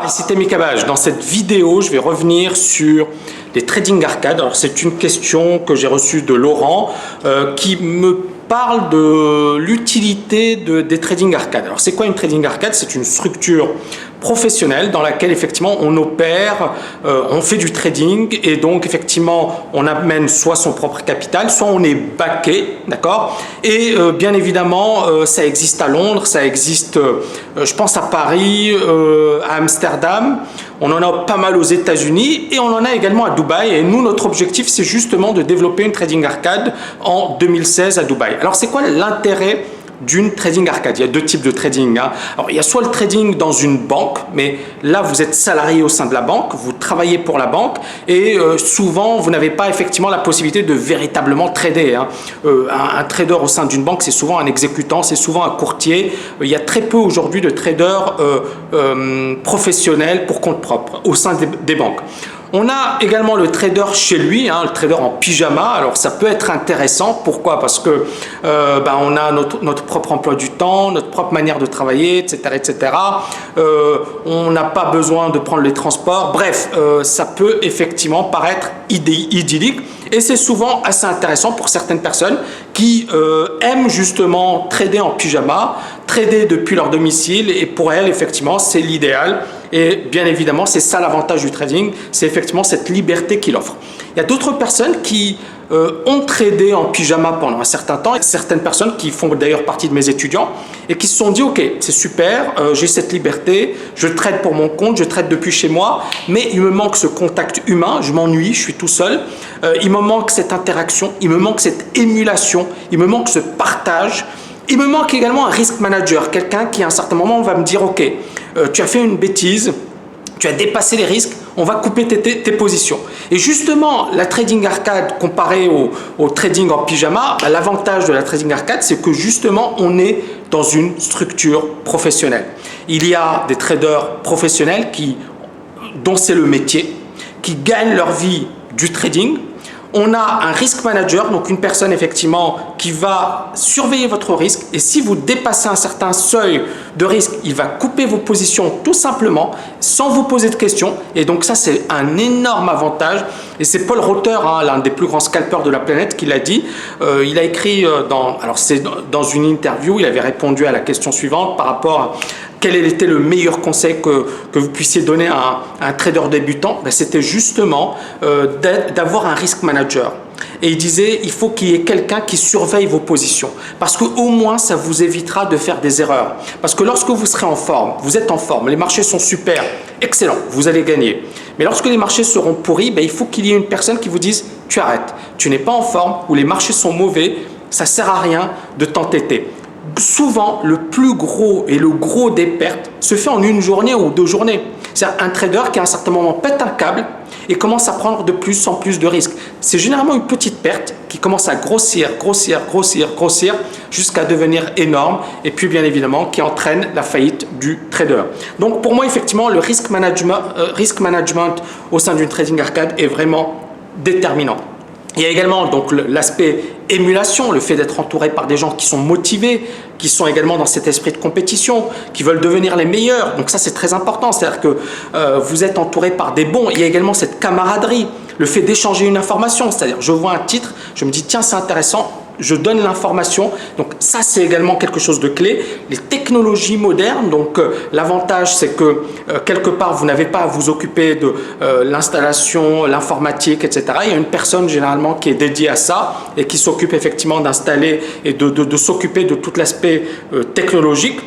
ici Temi Cabage. Dans cette vidéo, je vais revenir sur les trading arcade. Alors c'est une question que j'ai reçue de Laurent qui me parle de l'utilité des trading arcade. Alors c'est quoi une trading arcade? C'est une structure professionnelle dans laquelle effectivement on opère, on fait du trading et donc effectivement on amène soit son propre capital, soit on est backé, d'accord? Et bien évidemment ça existe à Londres, ça existe je pense à Paris, à Amsterdam, on en a pas mal aux États-Unis et on en a également à Dubaï. Et nous, notre objectif, c'est justement de développer une trading arcade en 2016 à Dubaï. Alors, c'est quoi l'intérêt d'une trading arcade? Il y a deux types de trading. Alors, il y a soit le trading dans une banque, mais là, vous êtes salarié au sein de la banque, vous travaillez pour la banque et souvent, vous n'avez pas effectivement la possibilité de véritablement trader. Un trader au sein d'une banque, c'est souvent un exécutant, c'est souvent un courtier. Il y a très peu aujourd'hui de traders professionnels pour compte propre au sein des banques. On a également le trader chez lui, le trader en pyjama. Alors ça peut être intéressant. Pourquoi? Parce que on a notre propre emploi du temps, notre propre manière de travailler, etc., etc. On n'a pas besoin de prendre les transports. Bref, ça peut effectivement paraître idyllique. Et c'est souvent assez intéressant pour certaines personnes qui aiment justement trader en pyjama, trader depuis leur domicile. Et pour elles, effectivement, c'est l'idéal. Et bien évidemment, c'est ça l'avantage du trading, c'est effectivement cette liberté qu'il offre. Il y a d'autres personnes qui ont tradé en pyjama pendant un certain temps, et certaines personnes qui font d'ailleurs partie de mes étudiants et qui se sont dit ok, c'est super, j'ai cette liberté, je trade pour mon compte, je trade depuis chez moi, mais il me manque ce contact humain, je m'ennuie, je suis tout seul, il me manque cette interaction, il me manque cette émulation, il me manque ce partage. Il me manque également un risk manager, quelqu'un qui à un certain moment va me dire ok, tu as fait une bêtise, tu as dépassé les risques, on va couper tes positions. Et justement, la trading arcade comparée au trading en pyjama, l'avantage de la trading arcade, c'est que justement, on est dans une structure professionnelle. Il y a des traders professionnels dont c'est le métier, qui gagnent leur vie du trading. On a un risk manager, donc une personne effectivement qui va surveiller votre risque et si vous dépassez un certain seuil de risque, il va couper vos positions tout simplement sans vous poser de questions et donc ça c'est un énorme avantage et c'est Paul Rotter, l'un des plus grands scalpers de la planète qui l'a dit. Il a écrit dans une interview, il avait répondu à la question suivante par rapport à quel était le meilleur conseil que vous puissiez donner à un trader débutant? C'était justement d'avoir un risk manager. Et il disait, il faut qu'il y ait quelqu'un qui surveille vos positions. Parce qu'au moins, ça vous évitera de faire des erreurs. Parce que lorsque vous serez en forme, vous êtes en forme, les marchés sont super, excellent, vous allez gagner. Mais lorsque les marchés seront pourris, il faut qu'il y ait une personne qui vous dise, tu arrêtes, tu n'es pas en forme, ou les marchés sont mauvais, ça ne sert à rien de t'entêter. Souvent, le plus gros et le gros des pertes se fait en une journée ou 2 journées. C'est un trader qui à un certain moment pète un câble et commence à prendre de plus en plus de risques. C'est généralement une petite perte qui commence à grossir jusqu'à devenir énorme et puis bien évidemment qui entraîne la faillite du trader. Donc pour moi effectivement le risk management au sein d'une trading arcade est vraiment déterminant. Il y a également donc l'aspect émulation, le fait d'être entouré par des gens qui sont motivés, qui sont également dans cet esprit de compétition, qui veulent devenir les meilleurs. Donc ça c'est très important, c'est-à-dire que vous êtes entouré par des bons. Il y a également cette camaraderie, le fait d'échanger une information, c'est-à-dire je vois un titre, je me dis tiens c'est intéressant, je donne l'information. Donc ça c'est également quelque chose de clé. Les technologies modernes, donc l'avantage c'est que quelque part vous n'avez pas à vous occuper de l'installation, l'informatique, etc. Il y a une personne généralement qui est dédiée à ça et qui s'occupe effectivement d'installer et de s'occuper de tout l'aspect technologique.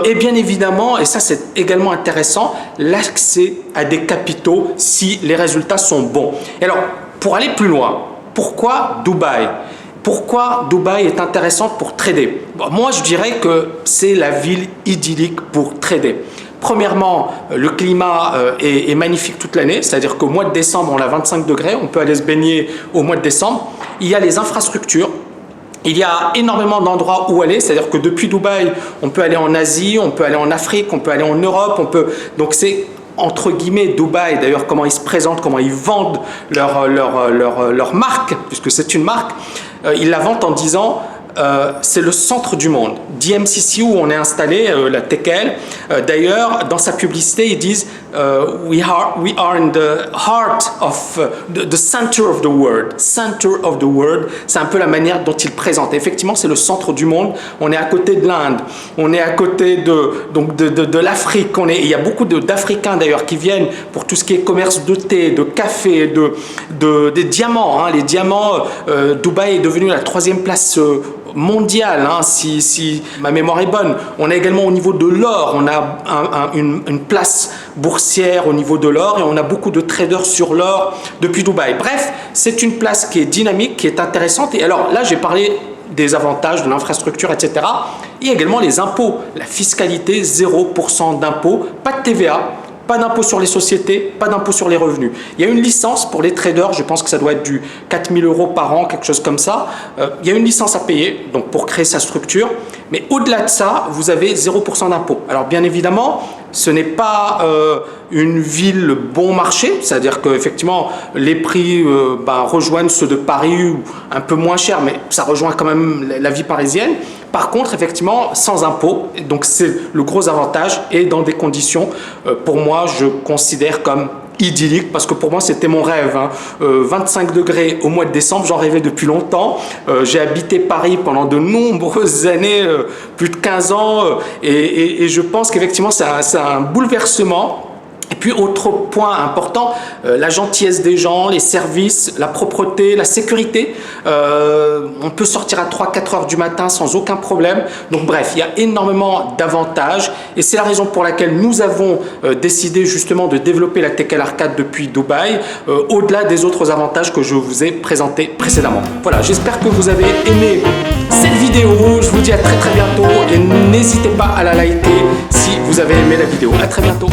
Et bien évidemment, et ça c'est également intéressant, l'accès à des capitaux si les résultats sont bons. Et alors, pour aller plus loin, pourquoi Dubaï ? Pourquoi Dubaï est intéressante pour trader? Moi, je dirais que c'est la ville idyllique pour trader. Premièrement, le climat est magnifique toute l'année, c'est-à-dire qu'au mois de décembre, on a 25 degrés, on peut aller se baigner au mois de décembre. Il y a les infrastructures. Il y a énormément d'endroits où aller, c'est-à-dire que depuis Dubaï, on peut aller en Asie, on peut aller en Afrique, on peut aller en Europe, donc c'est entre guillemets Dubaï, d'ailleurs comment ils se présentent, comment ils vendent leur marque, puisque c'est une marque, ils la vendent en disant c'est le centre du monde. DMCC où on est installé, la TKL, d'ailleurs dans sa publicité ils disent we are in the heart of the center of the world. Center of the world, c'est un peu la manière dont il présente. Effectivement, c'est le centre du monde. On est à côté de l'Inde, on est à côté de l'Afrique. Il y a beaucoup d'Africains d'ailleurs qui viennent pour tout ce qui est commerce de thé, de café, des diamants. Hein. Les diamants, Dubaï est devenu la 3e place mondiale, hein, si ma mémoire est bonne. On a également au niveau de l'or, on a une place boursière au niveau de l'or et on a beaucoup de traders sur l'or depuis Dubaï. Bref, c'est une place qui est dynamique, qui est intéressante. Et alors là, j'ai parlé des avantages de l'infrastructure, etc. Il y a également les impôts, la fiscalité, 0% d'impôts, pas de TVA. Pas d'impôt sur les sociétés, pas d'impôt sur les revenus. Il y a une licence pour les traders, je pense que ça doit être du 4 000 € par an, quelque chose comme ça. Il y a une licence à payer donc pour créer sa structure. Mais au-delà de ça, vous avez 0% d'impôt. Alors bien évidemment, ce n'est pas une ville bon marché, c'est-à-dire qu'effectivement, les prix rejoignent ceux de Paris ou un peu moins cher, mais ça rejoint quand même la vie parisienne. Par contre, effectivement, sans impôt, donc c'est le gros avantage et dans des conditions, pour moi, je considère comme idyllique, parce que pour moi c'était mon rêve, hein. 25 degrés au mois de décembre, j'en rêvais depuis longtemps. J'ai habité Paris pendant de nombreuses années, plus de 15 ans, et je pense qu'effectivement c'est un bouleversement. Et puis autre point important, la gentillesse des gens, les services, la propreté, la sécurité. On peut sortir à 3-4 heures du matin sans aucun problème. Donc bref, il y a énormément d'avantages et c'est la raison pour laquelle nous avons décidé justement de développer la Tech Arcade depuis Dubaï, au-delà des autres avantages que je vous ai présentés précédemment. Voilà, j'espère que vous avez aimé cette vidéo. Je vous dis à très bientôt et n'hésitez pas à la liker si vous avez aimé la vidéo. À très bientôt.